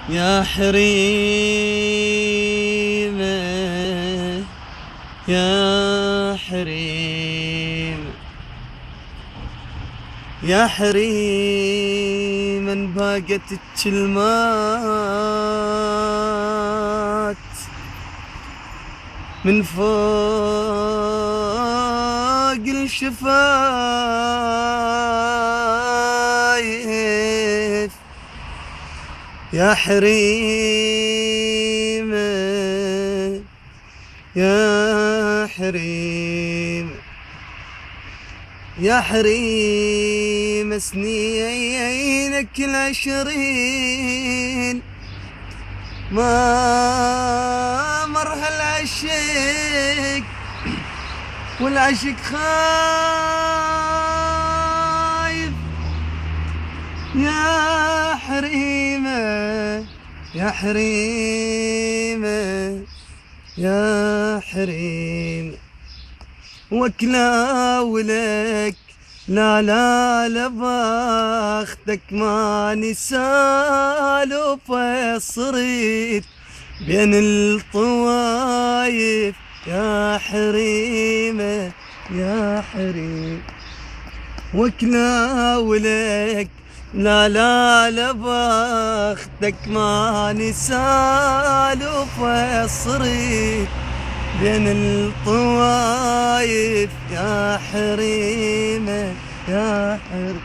يا حريم يا حريم يا حريم ان باقت الكلمات من فوق الشفايف. يا حريم يا حريم يا حريم سنينك العشرين ما مر هالعشق والعشق خايف. يا حريمة يا حريمة يا حريم وكلاولك لا لا لبختك ماني سالفة صرت بين الطوايف. يا حريمة يا حريم وكلاولك لا لا لبختك ماني سالفة صرت بين الطوايف. يا حريمة يا حريم